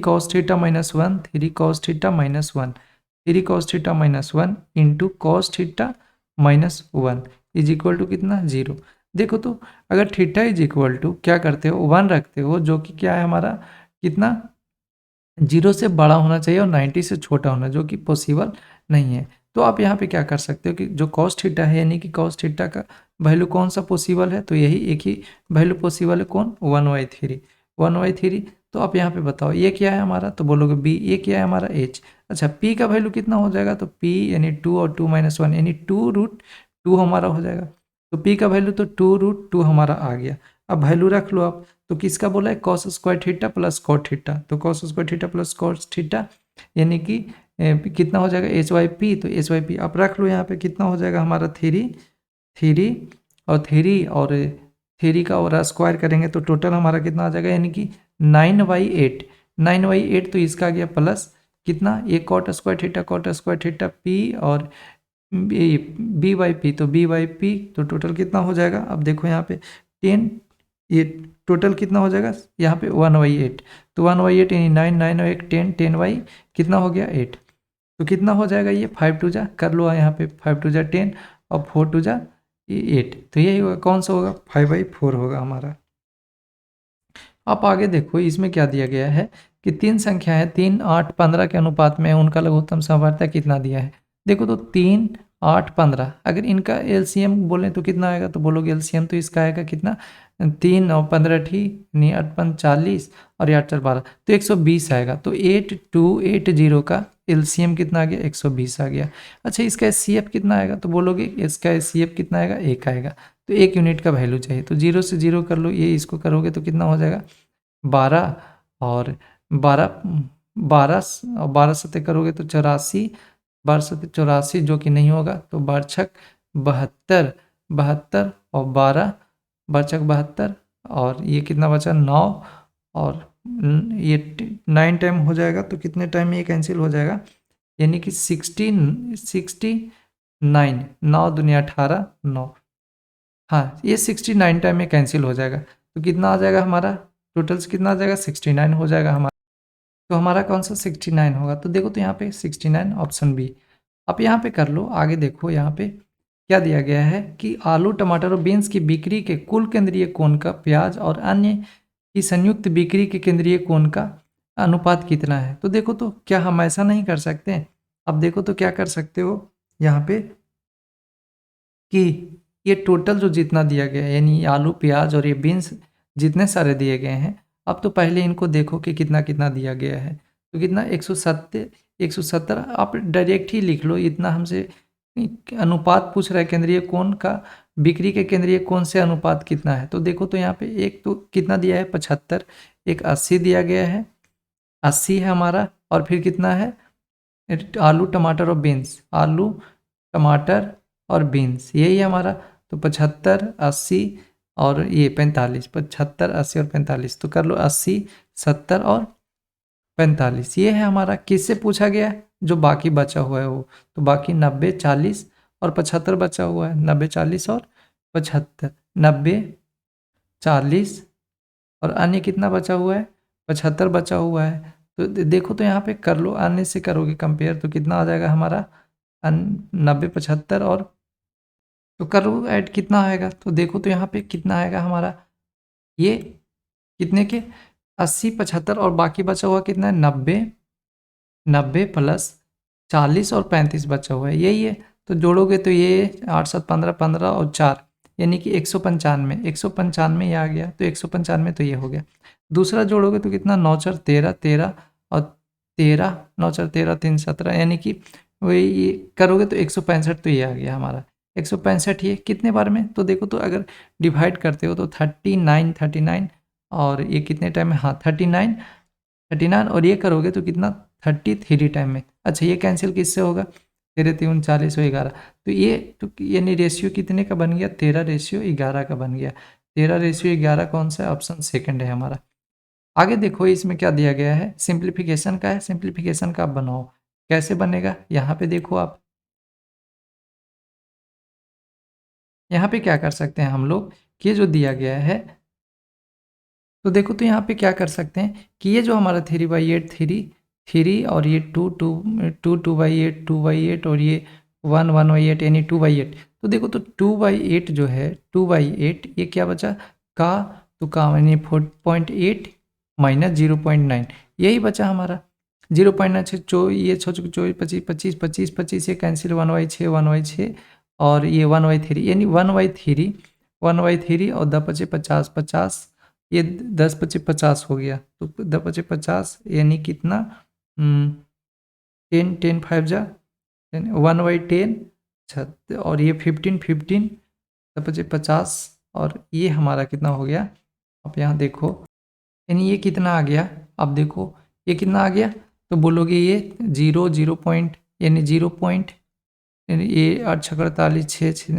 A: cos theta minus 1, 3 cos theta minus 1, 3 cos theta minus 1 into cos theta minus 1 is equal to कितना 0। देखो, तो अगर थीटा इज इक्वल टू क्या करते हो 1 रखते हो, जो कि क्या है हमारा कितना 0 से बड़ा होना चाहिए और 90 से छोटा होना, जो कि पॉसिबल नहीं है। तो आप यहाँ पे क्या कर सकते हो कि जो cos थीटा है, यानी कि cos थीटा का वैल्यू कौन सा पॉसिबल है, तो यही एक ही वैल्यू पॉसिबल है, कौन 1/3। तो आप यहाँ पे बताओ ये क्या है हमारा, तो बोलोगे b, ये क्या है हमारा h। अच्छा, p का वैल्यू कितना हो जाएगा, तो p यानी 2 और 2 - 1 यानी 2√2 हमारा हो जाएगा। तो p का वैल्यू तो 2√2 हमारा आ गया। अब वैल्यू रख लो आप, तो किसका बोला है cos square theta plus cot theta. तो cos square theta plus cot theta यानी कि कितना हो जाएगा h/p। तो h/p आप रख लो यहाँ पे, कितना हो जाएगा हमारा 3 का और स्क्वायर करेंगे तो टोटल हमारा कितना आ जाएगा, यानी कि 9/8 तो इसका आ गया प्लस कितना, ये कॉट स्क्वायर थीटा p और b/p, तो b/p तो टोटल कितना हो जाएगा। अब देखो यहाँ पे 10, ये टोटल कितना हो जाएगा यहाँ पे 1/8। तो 1/8 यानी 9 और 1 10, 10 कितना हो गया 8। तो कितना हो जाएगा ये 5 2 जा कर लो यहाँ पे, 5 2 जा 10 और 4 2 जा 8। तो यही होगा, कौन सा होगा 5/4 होगा हमारा। आप आगे देखो, इसमें क्या दिया गया है कि 3 संख्याएं 3 8 15 के अनुपात में है, उनका लघुत्तम समवर्तक कितना दिया है। देखो, तो 3 8 15 अगर इनका एलसीएम बोलें तो कितना आएगा, तो बोलोगे एलसीएम तो इसका आएगा कितना 3 और 15 ठीक नहीं, 8 5 40 और 8 4 12 तो 120 आएगा। तो 8280 का एलसीएम कितना आ गया 120 आ गया। अच्छा, इसका एचसीएफ कितना आएगा, तो बोलोगे इसका एचसीएफ कितना आएगा 1 आएगा। तो 1 यूनिट का वैल्यू चाहिए, तो 0 से 0 कर लो, ये इसको करोगे तो कितना हो जाएगा 12 और 12 सत्ते करोगे तो 84, 12 सत्ते 84 जो कि नहीं होगा, तो 12 72 72 और 12 72 और ये कितना बचा 9 और ये 9 टाइम हो जाएगा, तो कितने टाइम में ये कैंसिल हो जाएगा, यानी कि 69 9 दुनिया 18 9, हाँ ये 69 टाइम में कैंसिल हो जाएगा। तो कितना आ जाएगा हमारा टोटल से कितना आ जाएगा 69 हो जाएगा हमारा। तो हमारा कौन सा 69 होगा, तो देखो तो यहाँ पे 69 ऑप्शन बी। आप यहाँ पे कर लो, आगे देखो यहाँ पे क्या दिया गया है कि आलू टमाटर और बीन्स की बिक्री के कुल केंद्रीय कोण का प्याज और अन्य की संयुक्त बिक्री के केंद्रीय कोण का अनुपात कितना है। तो देखो, तो क्या हम ऐसा नहीं कर सकते। अब देखो तो क्या कर सकते हो यहाँ पे कि ये टोटल जो जितना दिया गया है, यानी आलू प्याज और ये बीन्स जितने सारे दिए गए हैं, अब तो पहले इनको देखो कि कितना कितना दिया गया है। तो कितना 170 आप डायरेक्ट ही लिख लो, इतना हमसे अनुपात पूछ रहा है केंद्रीय कोण का, बिक्री के केंद्रीय कोण से अनुपात कितना है। तो देखो, तो यहाँ पे एक तो कितना दिया है 75, एक 80 दिया गया है, 80 है हमारा, और फिर कितना है आलू टमाटर और बीन्स, आलू टमाटर और बीन्स यही है हमारा। तो 75 80 और ये 45, 75 80 और 45, तो कर लो 80 70 और 45, ये है हमारा। किससे पूछा गया है, जो बाकी बचा हुआ है वो, तो बाकी 90 40 और 75 बचा हुआ है, 90 40 और 75, 90 40 और अन्य कितना बचा हुआ है 75 बचा हुआ है। तो देखो, तो यहाँ पे कर लो, अन्य से करोगे कंपेयर तो कितना आ जाएगा हमारा 90 75 और तो करो ऐड कितना आएगा। तो देखो, तो यहाँ पे कितना आएगा हमारा, ये कितने के 80 75 और बाकी बचा हुआ कितना है 90 प्लस 40 और 35 बचा हुआ है, यही है। तो जोड़ोगे तो ये 8 7 15 15 और 4 यानी कि 195, 195 ये आ गया, तो 195 तो ये हो गया। दूसरा जोड़ोगे तो कितना, 9 4 13, 13 और 13, 9 4 13 3 17, यानी कि वही ये करोगे तो 165 तो ये आ गया हमारा। 165 ये कितने बार में, तो देखो तो अगर डिवाइड करते हो तो 39, 39 और ये कितने टाइम में, हाँ 39, 39 और ये करोगे तो कितना, 33 टाइम में। अच्छा ये कैंसिल किससे होगा, 13 3 40 और 11, तो ये तो यानी रेशियो कितने का बन गया, 13:11 का बन गया। 13:11 कौन सा है, ऑप्शन सेकंड है हमारा। आगे देखो इसमें क्या दिया गया है, सिंप्लीफिकेशन का है, सिंप्लीफिकेशन का आप बनाओ, कैसे बनेगा, यहाँ पे देखो आप, यहाँ पे क्या कर सकते हैं हम लोग, कि ये जो दिया गया है, तो देखो तो यहाँ पे क्या कर सकते हैं कि ये जो हमारा 3/8 3 और ये 2 2/8 और ये 1 1/8 यानी 2/8, तो देखो तो 2/8 जो है, 2/8 ये क्या बचा, का तो का यानी 4.8 माइनस 0.9, यही बचा हमारा 0.9 ये 24 25 25 25 25 ये कैंसिल 1/6 1/6 और ये 1/3 यानी 1/3 1/3 और 10 बचे 50 50, ये 10 25 50 हो गया, तो 10 25 50 यानी कितना, 10 10 5 जा 1/10, अच्छा और ये 15 15 10 25 50 और ये हमारा कितना हो गया, आप यहाँ देखो, यानी ये कितना आ गया, अब देखो ये कितना आ गया, तो बोलोगे ये 0 पॉइंट यानी 0 पॉइंट, यानी ये 8 6 48 6 6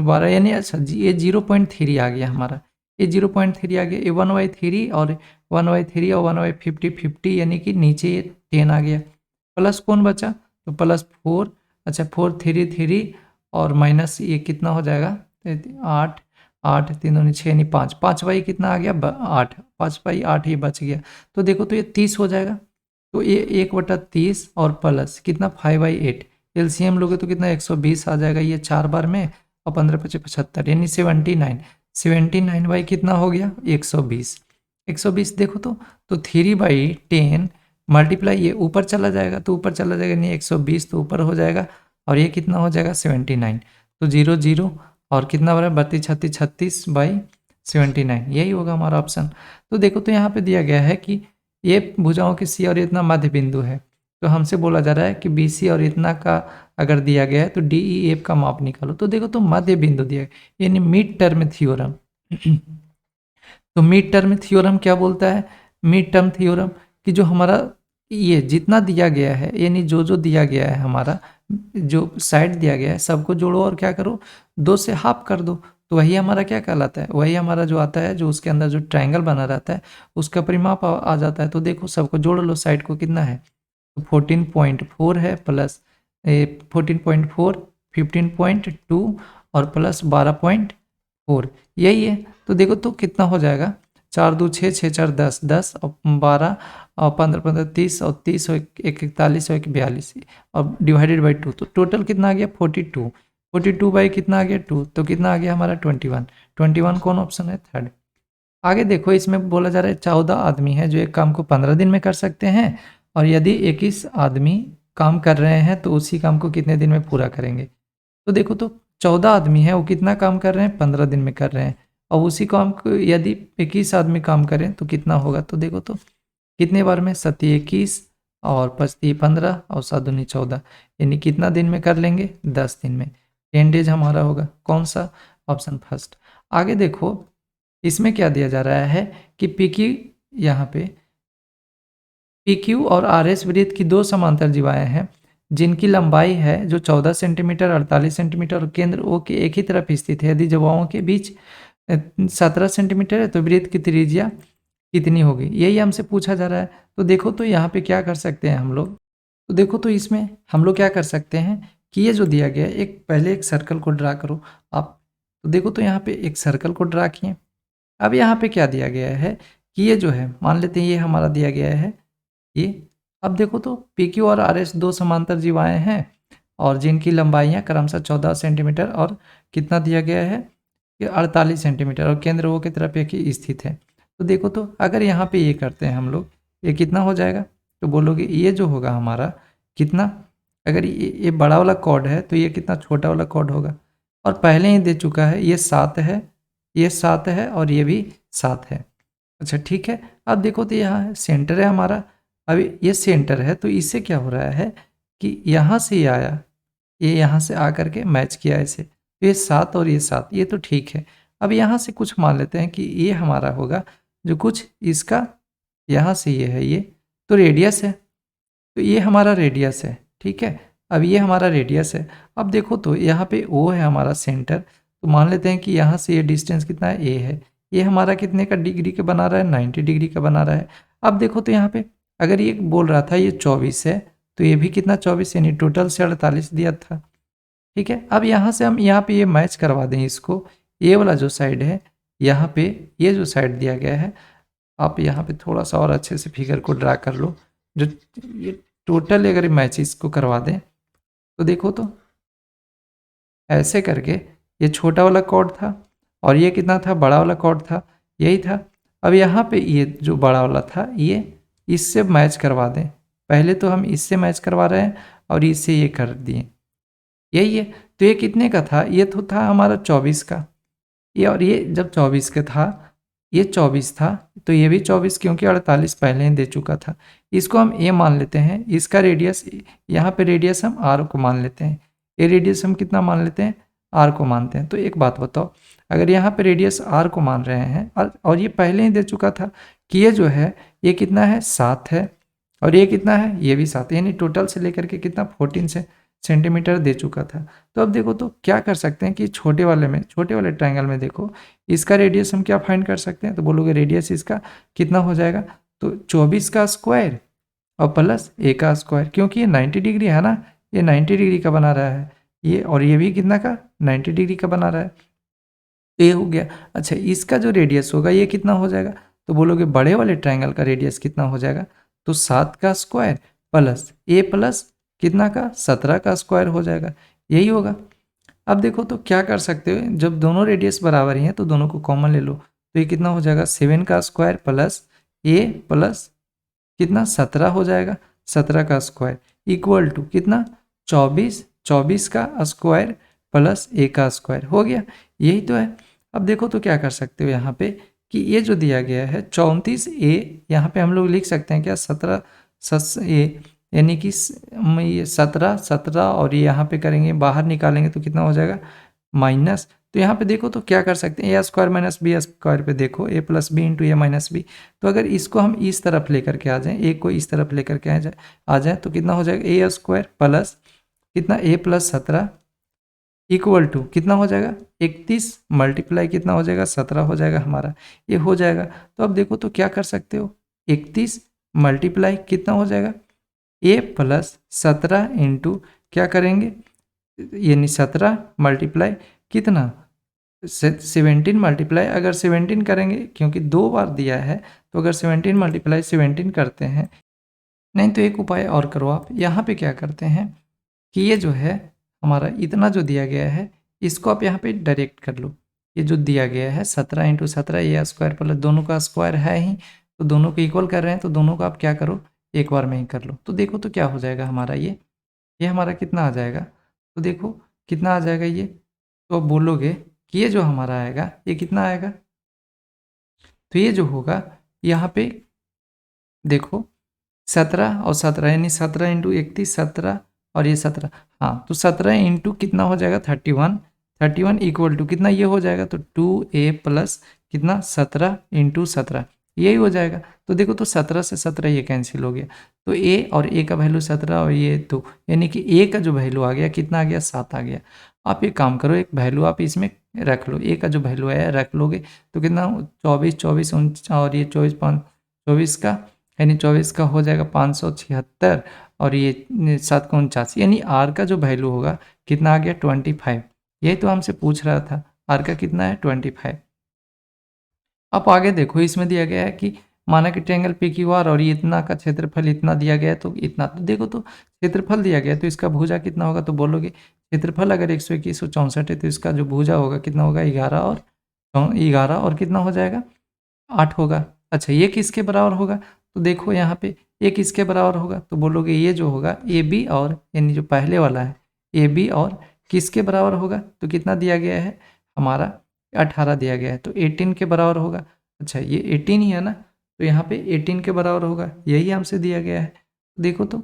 A: 12 यानी, अच्छा जी ये 0.3 आ गया हमारा, ये 0.3 आ गया, ये 1/3 और 1/3 और 1/50 50 यानी कि नीचे ये 10 आ गया, प्लस कौन बचा, तो प्लस 4, अच्छा 4 3 3 और माइनस ये कितना हो जाएगा, 8 8 3 दूनी 6 यानी 5 5/, कितना आ गया 8, 5/8 ये बच गया, तो देखो तो ये 30 हो जाएगा, तो ये 1/30 और प्लस कितना 5/8, एलसीएम लोगे तो कितना 120 आ जाएगा, ये 4 बार में और 15 5 75 यानी 79, 79 कितना हो गया 120, 120 देखो तो 3/10 मल्टीप्लाई ये ऊपर चला जाएगा, तो ऊपर चला जाएगा नहीं 120 तो ऊपर हो जाएगा और ये कितना हो जाएगा 79, तो 0 0 और कितना बड़ा 32 36 36/79, यही होगा हमारा ऑप्शन। तो देखो तो यहाँ पे दिया गया है कि ये भुजाओं के सी और इतना मध्य बिंदु है, तो हमसे बोला जा रहा है कि बी सी और इतना का अगर दिया गया है तो डी ई एफ का माप निकालो, तो देखो तो मध्य बिंदु दिया गया यानी मिड टर्म थ्योरम। तो मिड टर्म थ्योरम क्या बोलता है, मिड टर्म थ्योरम कि जो हमारा ये जितना दिया गया है यानी जो दिया गया है हमारा जो साइड दिया गया है सबको जोड़ो और क्या करो 2 से हाफ कर दो, तो वही हमारा क्या कहलाता है, वही हमारा जो आता है जो उसके अंदर जो ट्रायंगल बना रहता है उसका परिमाप आ जाता है। तो देखो सबको जोड़ लो, साइड को कितना है, तो 14.4 है प्लस 14.4 15.2 और प्लस 12.4 यही है। तो देखो तो कितना हो जाएगा, 4 2 6 6 4 10 10 और 12 और 15 15 30 और 30 और 41 और 42 और डिवाइडेड बाई 2, तो टोटल कितना आ गया 42, 42 बाई कितना आ गया 2, तो कितना आ गया हमारा 21, 21 कौन ऑप्शन है थर्ड। आगे देखो इसमें बोला जा रहा है 14 आदमी है जो एक काम को 15 दिन में कर सकते हैं और यदि 21 आदमी काम कर रहे हैं तो उसी काम को कितने दिन में पूरा करेंगे। तो देखो तो 14 आदमी है वो कितना काम कर रहे हैं 15 दिन में कर रहे हैं और उसी काम को यदि 21 आदमी काम करें तो कितना होगा, तो देखो तो कितने बार में 7 21 और 5 15 और 7 दूनी 14 यानी कितना दिन में कर लेंगे 10 दिन में, 10 डेज हमारा होगा कौन सा ऑप्शन फर्स्ट। आगे देखो इसमें क्या दिया जा रहा है कि PQ यहाँ पे PQ और RS वृत्त की 2 समांतर जीवाएं हैं जिनकी लंबाई है जो 14 सेंटीमीटर 48 सेंटीमीटर और केंद्र O के एक ही तरफ स्थित है। यदि जीवाओं के बीच 17 सेंटीमीटर है तो वृत्त की त्रिज्या कितनी होगी, यही हमसे पूछा जा रहा है। तो देखो तो यहाँ पे क्या कर सकते हैं हम लोग, तो देखो तो इसमें हम लोग क्या कर सकते हैं कि ये जो दिया गया है पहले एक सर्कल को ड्रा करो आप, तो देखो तो यहाँ पे एक सर्कल को ड्रा किए। अब यहाँ पे क्या दिया गया है कि ये जो है मान लेते हैं ये हमारा दिया गया है ये, अब देखो तो PQ और RS 2 समांतर जीवाएं हैं और जिनकी लंबाइयाँ क्रमशः 14 सेंटीमीटर और कितना दिया गया है कि 48 सेंटीमीटर और केंद्र O की तरफ एक ही स्थित है। तो देखो तो अगर यहाँ पे ये करते हैं हम लोग ये कितना हो जाएगा, तो बोलोगे ये जो होगा हमारा कितना, अगर ये बड़ा वाला कॉर्ड है तो ये कितना छोटा वाला कॉर्ड होगा, और पहले ही दे चुका है, ये 7 है, ये 7 है और ये भी 7 है। अच्छा ठीक है, अब देखो तो यहाँ सेंटर है हमारा, अभी ये सेंटर है तो इससे क्या हो रहा है कि यहाँ से ये आया, ये यहाँ से आकर के मैच किया इसे, तो ये 7 और ये 7, ये तो ठीक है। अब यहाँ से कुछ मान लेते हैं कि ये हमारा होगा जो कुछ इसका, यहाँ से ये है, ये तो रेडियस है, तो ये हमारा रेडियस है, ठीक है। अब ये हमारा रेडियस है। अब देखो तो यहाँ पे ओ है हमारा सेंटर, तो मान लेते हैं कि यहाँ से ये डिस्टेंस कितना है, ए है। ये हमारा कितने का डिग्री का बना रहा है, 90 डिग्री का बना रहा है। अब देखो तो यहाँ पे अगर ये बोल रहा था ये 24 है, तो ये भी कितना 24, यानी टोटल से 48 दिया था, ठीक है। अब यहाँ से हम यहाँ पे ये मैच करवा दें इसको, ये वाला जो साइड है, यहाँ पे ये जो साइड दिया गया है, आप यहाँ पे थोड़ा सा और अच्छे से फिगर को ड्रा कर लो, जो ये टोटल अगर मैच इसको करवा दें तो देखो तो ऐसे करके ये छोटा वाला कॉर्ड था और ये कितना था, बड़ा वाला कॉर्ड था, यही था। अब यहाँ पे ये जो बड़ा वाला था ये इससे मैच करवा दें, पहले तो हम इससे मैच करवा रहे हैं और इससे ये कर दिए, यही है। तो ये कितने का था, ये तो था हमारा 24 का, ये और ये जब 24 का था, ये 24 था, तो ये भी 24 क्योंकि 48 पहले ही दे चुका था। इसको हम ए मान लेते हैं, इसका रेडियस, यहाँ पे रेडियस हम आर को मान लेते हैं, ये रेडियस हम कितना मान लेते हैं, आर को मानते हैं। तो एक बात बताओ, अगर यहाँ पे रेडियस आर को मान रहे हैं और ये पहले ही दे चुका था कि ये जो है ये कितना है, 7 है, और ये कितना है, ये भी 7, यानी टोटल से लेकर के कितना 14 सेंटीमीटर दे चुका था। तो अब देखो तो क्या कर सकते हैं कि छोटे वाले ट्रायंगल में देखो, इसका रेडियस हम क्या फाइंड कर सकते हैं, तो बोलोगे रेडियस इसका कितना हो जाएगा, तो 24 का स्क्वायर और प्लस ए का स्क्वायर, क्योंकि ये 90 डिग्री है ना, ये 90 डिग्री का बना रहा है ये, और ये भी कितना का 90 डिग्री का बना रहा है, तो ये हो गया। अच्छा इसका जो रेडियस होगा ये कितना हो जाएगा, तो बोलोगे बड़े वाले ट्रायंगल का रेडियस कितना हो जाएगा, तो 7 का स्क्वायर प्लस ए प्लस कितना का 17 का स्क्वायर हो जाएगा, यही होगा। अब देखो तो क्या कर सकते हो, जब दोनों रेडियस बराबर ही हैं तो दोनों को कॉमन ले लो, तो ये कितना हो जाएगा 7 का स्क्वायर प्लस ए प्लस कितना 17 हो जाएगा, 17 का स्क्वायर इक्वल टू कितना 24, 24 का स्क्वायर प्लस ए का स्क्वायर हो गया, यही तो है। अब देखो तो क्या कर सकते हो यहाँ पे कि ये जो दिया गया है 34 ए, यहाँ पे हम लोग लिख सकते हैं क्या 17 ए, यानी कि ये 17 और ये यहाँ पे करेंगे बाहर निकालेंगे तो कितना हो जाएगा माइनस, तो यहाँ पे देखो तो क्या कर सकते हैं, ए स्क्वायर माइनस बी स्क्वायर पे देखो ए प्लस बी इंटू ए माइनस बी, तो अगर इसको हम इस तरफ लेकर के आ जाएं, ए को इस तरफ लेकर के आ जाए तो कितना हो जाएगा ए स्क्वायर प्लस कितना ए प्लस 17 इक्वल टू कितना हो जाएगा 31 मल्टीप्लाई कितना हो जाएगा 17 हो जाएगा हमारा, ये हो जाएगा। तो अब देखो तो क्या कर सकते हो, 31 मल्टीप्लाई कितना हो जाएगा ए प्लस 17 इंटू क्या करेंगे, यानी 17 मल्टीप्लाई कितना 17 मल्टीप्लाई, अगर 17 करेंगे क्योंकि 2 बार दिया है, तो अगर 17 मल्टीप्लाई 17 करते हैं, नहीं तो एक उपाय और करो आप, यहाँ पे क्या करते हैं कि ये जो है हमारा इतना जो दिया गया है इसको आप यहाँ पे डायरेक्ट कर लो, ये जो दिया गया है 17 इंटू 17 ये स्क्वायर प्लस दोनों का स्क्वायर है ही, तो दोनों को इक्वल कर रहे हैं तो दोनों को आप क्या करो एक बार में ही कर लो, तो देखो तो क्या हो जाएगा हमारा ये हमारा कितना आ जाएगा, तो देखो कितना आ जाएगा ये, तो अब बोलोगे कि ये जो हमारा आएगा ये कितना आएगा, तो ये जो होगा यहाँ पे देखो 17 और 17 यानी 17 इंटू 31 17 और ये 17, हाँ तो 17 इंटू कितना हो जाएगा 31 इक्वल टू कितना ये हो जाएगा, तो 2a प्लस कितना 17 इंटू 17 यही हो जाएगा। तो देखो तो 17 से 17 ये कैंसिल हो गया, तो a और a का वैल्यू 17 और ये 2, यानी कि a का जो वैल्यू आ गया कितना आ गया 7 आ गया। आप एक काम करो, एक वैल्यू आप इसमें रख लो, a का जो वैल्यू है रख लोगे तो कितना 24 और ये 24 का यानी 24 का हो जाएगा 576 और ये 7 का 49, यानी आर का जो वैल्यू होगा कितना आ गया 25, यही तो हमसे पूछ रहा था आर का कितना है 25। अब आगे देखो इसमें दिया गया है कि माना कि ट्रायंगल पी क्यू आर और ये इतना का क्षेत्रफल इतना दिया गया है, तो इतना तो देखो तो क्षेत्रफल दिया गया है तो इसका भुजा कितना होगा, तो बोलोगे क्षेत्रफल अगर 121 164 है तो इसका जो भुजा होगा कितना होगा 11 और कितना हो जाएगा 8 होगा। अच्छा ये किसके बराबर होगा, तो देखो यहाँ पे ये किसके बराबर होगा, तो बोलोगे ये जो होगा ए बी और यानी जो पहले वाला है ए बी और किसके बराबर होगा, तो कितना दिया गया है हमारा 18 दिया गया है, तो 18 के बराबर होगा। अच्छा ये 18 ही है ना, तो यहाँ पे 18 के बराबर होगा, यही हमसे दिया गया है। देखो तो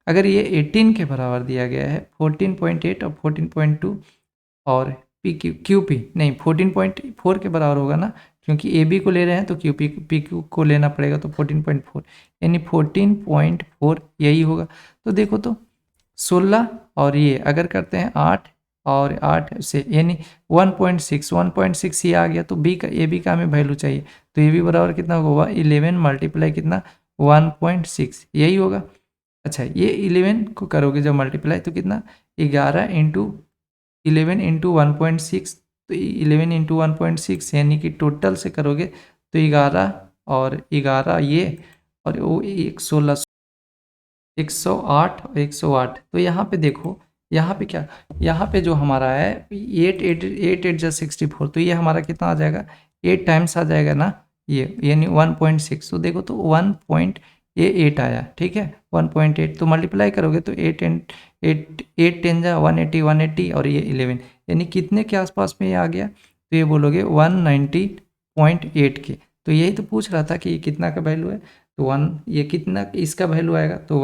A: अगर ये 18 के बराबर दिया गया है 14.8 और 14.2 और पी क्यू पी नहीं 14.4 के बराबर होगा ना, क्योंकि ए बी को ले रहे हैं तो क्यू पी क्यू को लेना पड़ेगा, तो 14.4 यानी 14.4 यही होगा। तो देखो तो 16 और ये अगर करते हैं 8 और 8 से यानी 1.6 ये आ गया, तो बी का ए बी का हमें वैल्यू चाहिए, तो ए बी बराबर कितना होगा 11 मल्टीप्लाई कितना 1.6 यही होगा। अच्छा ये 11 को करोगे जब मल्टीप्लाई तो कितना 11 इंटू 11 इंटू 1.6, तो 11 इंटू 1.6 यानी कि टोटल से करोगे तो 11 और 11 ये और वो 16 108 और 108। तो यहाँ पे देखो यहाँ पे क्या, यहाँ पे जो हमारा है 8 तो ये हमारा कितना आ जाएगा 8 टाइम्स आ जाएगा ना ये, यानी 1.6। तो देखो तो 1.8 आया, ठीक है 1.8, तो मल्टीप्लाई करोगे तो 8 10 जा 180 और ये 11 यानी कितने के आसपास में ये आ गया, तो ये बोलोगे 190.8 के। तो यही तो पूछ रहा था कि ये कितना का वैल्यू है, तो ये कितना इसका वैल्यू आएगा, तो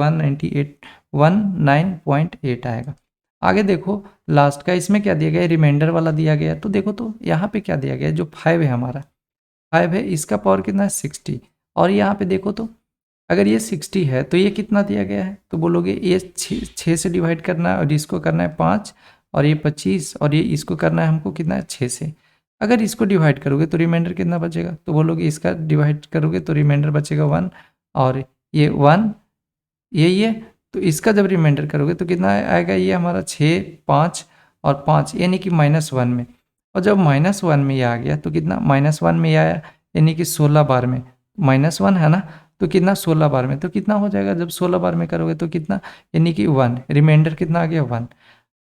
A: 19.8 आएगा। आगे देखो लास्ट का इसमें क्या दिया गया है, रिमाइंडर वाला दिया गया है। तो देखो तो यहाँ पे क्या दिया गया है, जो 5 है हमारा 5 है, इसका पावर कितना है 60, और यहाँ पे देखो तो अगर ये 60 है तो ये कितना दिया गया है, तो बोलोगे ये 6 से डिवाइड करना है और इसको करना है 5 और ये 25 और ये इसको करना है हमको कितना है 6 से। अगर इसको डिवाइड करोगे तो रिमाइंडर कितना बचेगा, तो बोलोगे इसका डिवाइड करोगे तो रिमाइंडर बचेगा 1 और ये 1 यही है। तो इसका जब रिमाइंडर करोगे तो कितना आएगा, ये हमारा 6 5 और 5 यानी कि -1 में, और जब -1 में ये आ गया तो कितना -1 में ये आया यानी कि 16 बार में, -1 है ना, तो कितना 16 बार में, तो कितना हो जाएगा जब 16 बार में करोगे तो कितना यानी कि 1, रिमाइंडर कितना आ गया 1।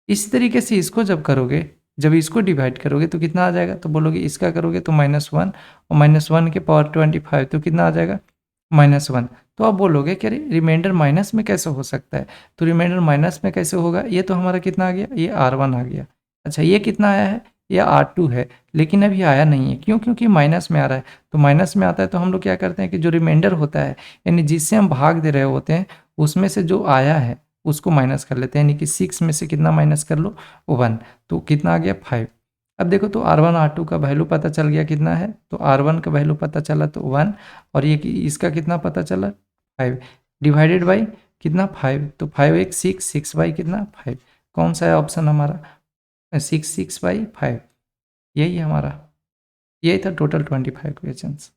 A: इसी तरीके से इसको जब करोगे, जब इसको डिवाइड करोगे तो कितना आ जाएगा, तो बोलोगे इसका करोगे तो -1 और -1 के पावर 25 तो कितना आ जाएगा -1। तो आप बोलोगे कि अरे रिमाइंडर माइनस में कैसे हो सकता है, तो रिमाइंडर माइनस में कैसे होगा, ये तो हमारा कितना आ गया, ये R1 आ गया। अच्छा ये कितना आया है, ये R2 है, लेकिन अभी आया नहीं है, क्यों, क्योंकि माइनस में आ रहा है। तो माइनस में आता है तो हम लोग क्या करते हैं कि जो रिमाइंडर होता है यानी जिससे हम भाग दे रहे होते हैं उसमें से जो आया है उसको माइनस कर लेते हैं, यानी कि 6 में से कितना माइनस कर लो 1, तो कितना आ गया 5। अब देखो तो R1 R2 का वैल्यू पता चल गया कितना है, तो R1 का वैल्यू पता चला तो 1 और ये इसका कितना पता चला 5 डिवाइडेड बाई कितना 5, तो 5 1 6 6 बाई कितना 5, कौन सा है ऑप्शन हमारा 6 6 बाई 5, यही हमारा, यही था टोटल 25 क्वेश्चंस।